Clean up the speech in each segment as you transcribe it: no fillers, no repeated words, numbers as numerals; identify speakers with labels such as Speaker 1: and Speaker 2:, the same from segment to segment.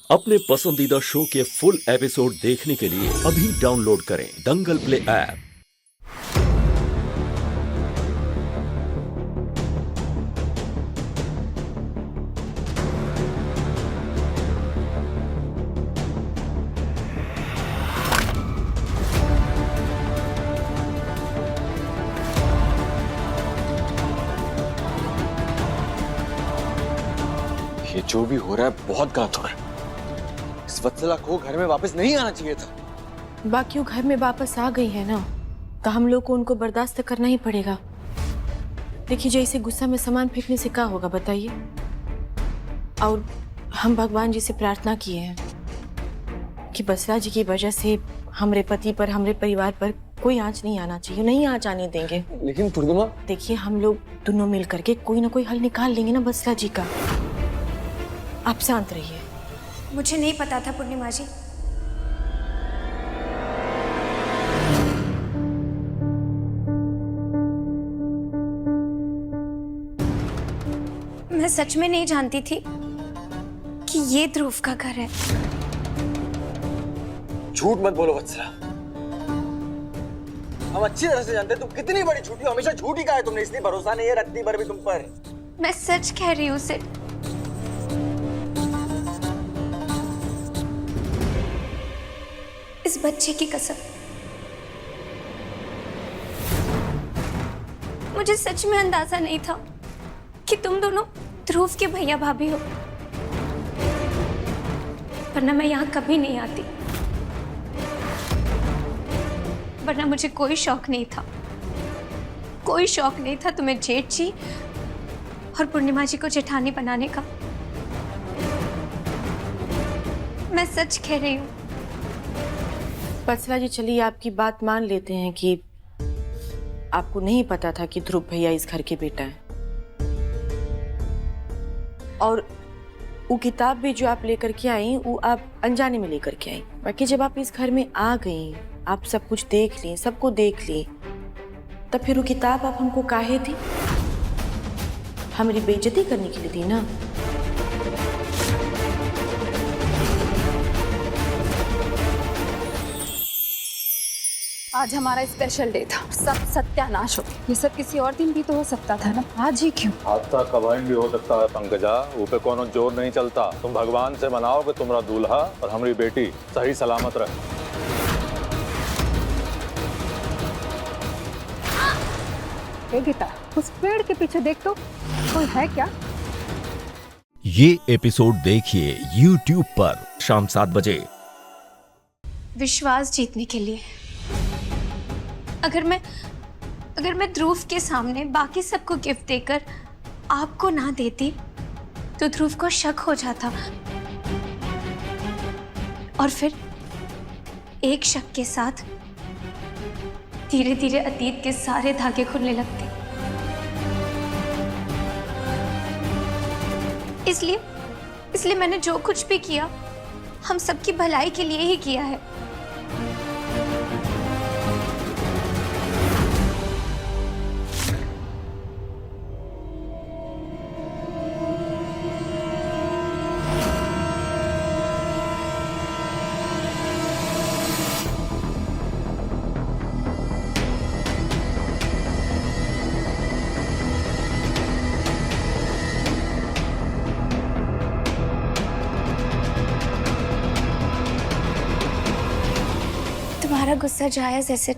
Speaker 1: अपने पसंदीदा शो के फुल एपिसोड देखने के लिए अभी डाउनलोड करें दंगल प्ले ऐप।
Speaker 2: ये जो भी हो रहा है बहुत गलत हो रहा है। इस वत्सला को घर में वापस नहीं आना चाहिए था।
Speaker 3: बाकी वो घर में वापस आ गई है ना, तो हम लोग को उनको बर्दाश्त करना ही पड़ेगा। देखिए जैसे गुस्सा में सामान फेंकने से क्या होगा बताइए। और हम भगवान जी से प्रार्थना किए हैं कि बसरा जी की वजह से हमारे पति पर, हमारे परिवार पर कोई आंच नहीं आना चाहिए, नहीं आंच आने देंगे।
Speaker 2: लेकिन पूर्णिमा,
Speaker 3: देखिए हम लोग दोनों मिल करके कोई ना कोई हल निकाल लेंगे ना बसरा जी का। आप शांत रहिए।
Speaker 4: मुझे नहीं पता था पूर्णिमा जी। मैं सच में नहीं जानती थी कि ये ध्रुव का घर है।
Speaker 2: झूठ मत बोलो वत्सला। हम अच्छी तरह से जानते हैं तुम कितनी बड़ी झूठी हो। हमेशा झूठी कहा है तुमने, इसलिए भरोसा नहीं है रत्ती भर भी तुम पर।
Speaker 4: मैं सच कह रही हूँ सिर्फ। इस बच्चे की कसम। मुझे सच में अंदाजा नहीं था कि तुम दोनों ध्रुव के भैया भाभी हो, वरना मैं यहाँ कभी नहीं आती। वरना मुझे कोई शौक नहीं था, कोई शौक नहीं था तुम्हें जेठ जी और पूर्णिमा जी को जेठानी बनाने का। मैं सच कह रही हूँ।
Speaker 3: बसरा जी चलिए आपकी बात मान लेते हैं कि आपको नहीं पता था कि ध्रुव भैया इस घर के बेटा है। और वो किताब भी जो आप लेकर के आई वो आप अनजाने में लेकर के आई। बाकी जब आप इस घर में आ गई, आप सब कुछ देख ली, सबको देख ली, तब फिर वो किताब आप हमको काहे दी? हमारी बेइज्जती करने के लिए दी ना।
Speaker 5: आज हमारा स्पेशल डे था, सब सत्यानाश हो गया। ये सब किसी और दिन भी तो हो सकता था ना, आज ही क्यों?
Speaker 6: आपका कबाइन भी हो सकता है पंकजा, ऊपर कोनो जोर नहीं चलता। तुम भगवान से मनाओ कि तुम्हारा दूल्हा और हमारी बेटी सही सलामत रहे।
Speaker 5: हे गीता, उस पेड़ के पीछे देख तो, कोई है क्या?
Speaker 1: ये एपिसोड देखिए YouTube पर शाम 7 बजे।
Speaker 4: विश्वास जीतने के लिए अगर मैं ध्रुव के सामने बाकी सबको गिफ्ट देकर आपको ना देती तो ध्रुव को शक हो जाता, और फिर एक शक के साथ धीरे धीरे अतीत के सारे धागे खुलने लगते। इसलिए मैंने जो कुछ भी किया हम सबकी भलाई के लिए ही किया है। तुम्हारा गुस्सा जायज है सिड,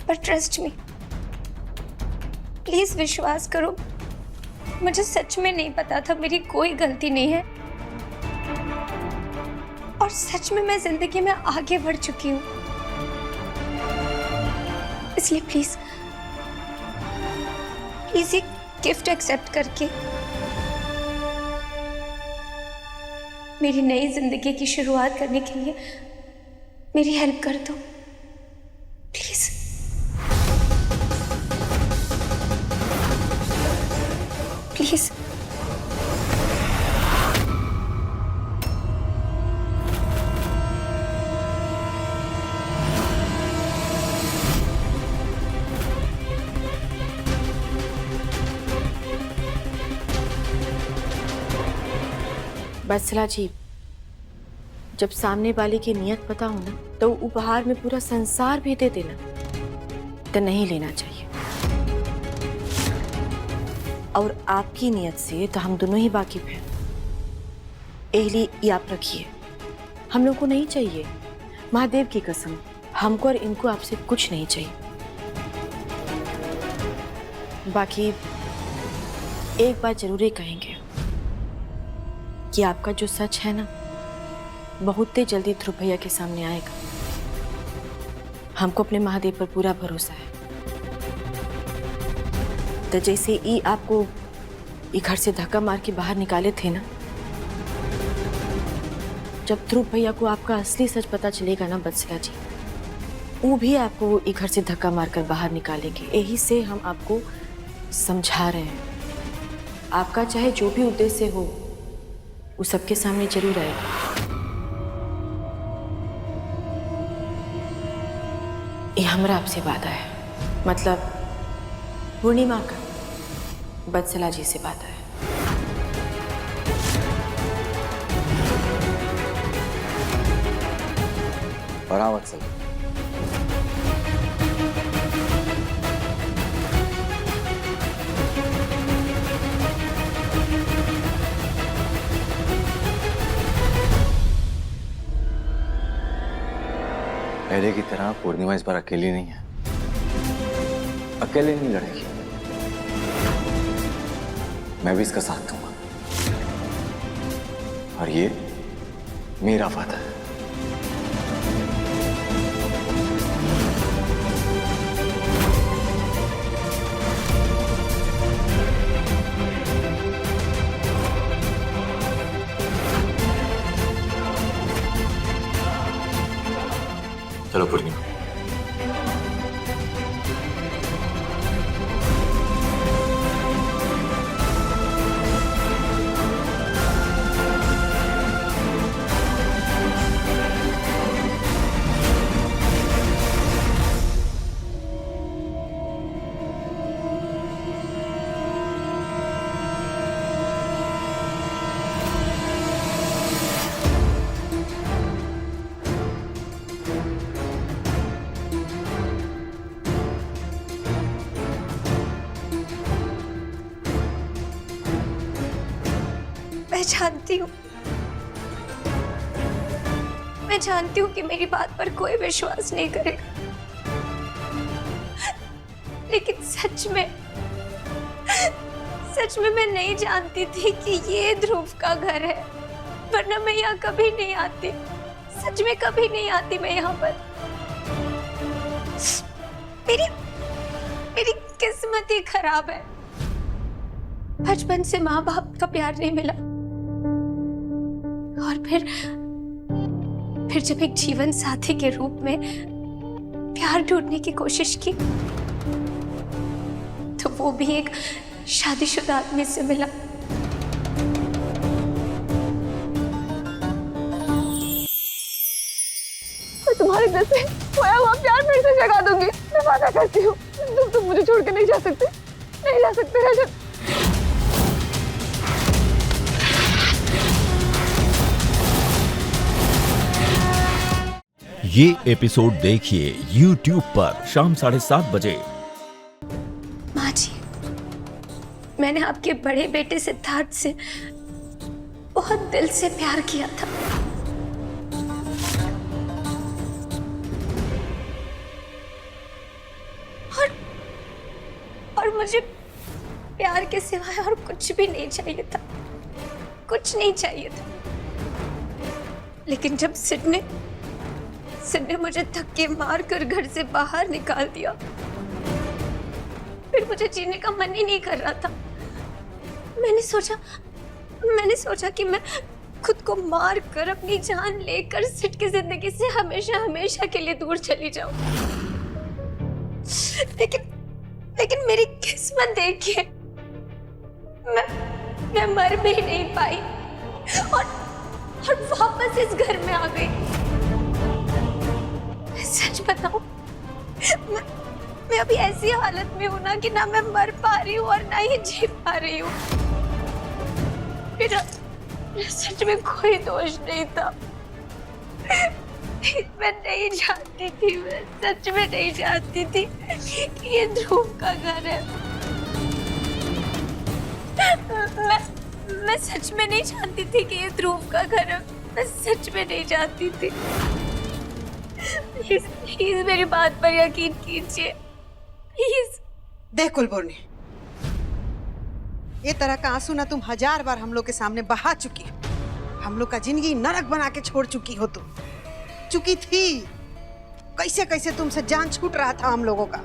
Speaker 4: पर ट्रस्ट मी, प्लीज विश्वास करो। मुझे सच में नहीं पता था, मेरी कोई गलती नहीं है, और सच में मैं जिंदगी में आगे बढ़ चुकी हूँ। इसलिए प्लीज ये गिफ्ट एक्सेप्ट करके मेरी नई जिंदगी की शुरुआत करने के लिए मेरी हेल्प कर दो प्लीज। प्लीज।
Speaker 3: वत्सला जी, जब सामने वाले की नियत पता हो ना तो उपहार में पूरा संसार भी दे देना तो नहीं लेना चाहिए। और आपकी नियत से तो हम दोनों ही वाकिफ हैं। एहली ये आप रखिए, हम लोग को नहीं चाहिए। महादेव की कसम, हमको और इनको आपसे कुछ नहीं चाहिए। बाकी एक बात जरूर ही कहेंगे कि आपका जो सच है ना बहुत ही जल्दी ध्रुव भैया के सामने आएगा। हमको अपने महादेव पर पूरा भरोसा है। तो जैसे ई आपको ये घर से धक्का मार के बाहर निकाले थे ना, जब ध्रुव भैया को आपका असली सच पता चलेगा ना वत्सला जी, वो भी आपको ये घर से धक्का मारकर बाहर निकालेंगे। यही से हम आपको समझा रहे हैं। आपका चाहे जो भी उद्देश्य हो वो सबके सामने जरूर आएगा। ये हमरा आपसे वादा है, मतलब पूर्णिमा का वत्सला जी से वादा है।
Speaker 2: और हाँ वत्सल, पहले की तरह पूर्णिमा इस बार अकेली नहीं है, अकेले नहीं लड़ेगी। मैं भी इसका साथ दूंगा और ये मेरा वादा है। चलो पूर्णिमा।
Speaker 4: मैं जानती हूँ कि मेरी बात पर कोई विश्वास नहीं करेगा, लेकिन सच में मैं नहीं जानती थी कि ये ध्रुव का घर है, वरना मैं यहाँ कभी नहीं आती। सच में कभी नहीं आती मैं यहाँ पर। मेरी किस्मत ही खराब है। बचपन से माँ बाप का प्यार नहीं मिला और फिर जब एक जीवन साथी के रूप में प्यार ढूंढने की कोशिश की तो वो भी एक शादीशुदा आदमी से मिला।
Speaker 5: मैं तुम्हारे दिल से खोया हुआ प्यार फिर से जगा दूंगी। मैं वादा करती हूँ, तुम मुझे छोड़ के नहीं जा सकते, नहीं जा सकते रजत।
Speaker 1: ये एपिसोड देखिए YouTube पर शाम 7:30 बजे।
Speaker 4: माँ जी, मैंने आपके बड़े बेटे सिद्धार्थ से बहुत दिल से प्यार किया था। और मुझे प्यार के सिवाय और कुछ भी नहीं चाहिए था, कुछ नहीं चाहिए था। लेकिन जब सिड ने मुझे धक्के मारकर घर से बाहर निकाल दिया, फिर मुझे जीने का मन ही नहीं कर रहा था। मैंने सोचा कि मैं खुद को मार कर अपनी जान लेकर सिड की जिंदगी से हमेशा हमेशा के लिए दूर चली जाऊं। लेकिन मेरी किस्मत देखिए, मैं मर भी नहीं पाई और वापस इस घर में आ गई। सच बताऊं, मैं अभी ऐसी हालत में हूं ना कि ना मैं मर पा रही हूँ और ना ही जी पा रही हूँ। सच में कोई दोष नहीं था। मैं नहीं जानती थी, मैं सच में नहीं जानती थी कि ये ध्रुव का घर है। मैं सच में नहीं जानती थी कि ये ध्रुव का घर है। मैं सच में नहीं जानती थी। प्लीज मेरी बात पर यकीन कीजिए, प्लीज।
Speaker 7: देख कुलबुर्नी, ये तरह का आंसू ना तुम 1000 बार हम लोग के सामने बहा चुकी हो। हम लोग का जिंदगी नरक बना के छोड़ चुकी हो तुम। चुकी थी। कैसे कैसे तुमसे जान छूट रहा था हम लोगों का।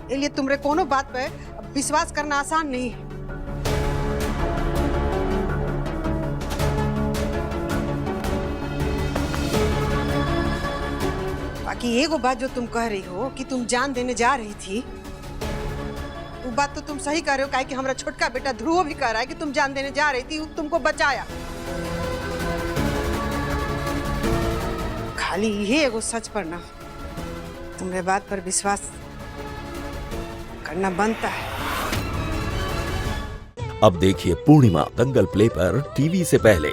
Speaker 7: इसलिए तुमरे कोनो बात पे विश्वास करना आसान नहीं है। बाकी एगो बात जो तुम कह रही हो कि तुम जान देने जा रही थी, वो बात तो तुम सही कह रहे हो। काहे कि हमारा छोटका बेटा ध्रुव भी कह रहा है कि तुम जान देने जा रही थी, वो तुमको बचाया। खाली ये एगो सच पर ना तुम्हारे बात पर विश्वास करना बनता है।
Speaker 1: अब देखिए पूर्णिमा दंगल प्ले पर टीवी से पहले।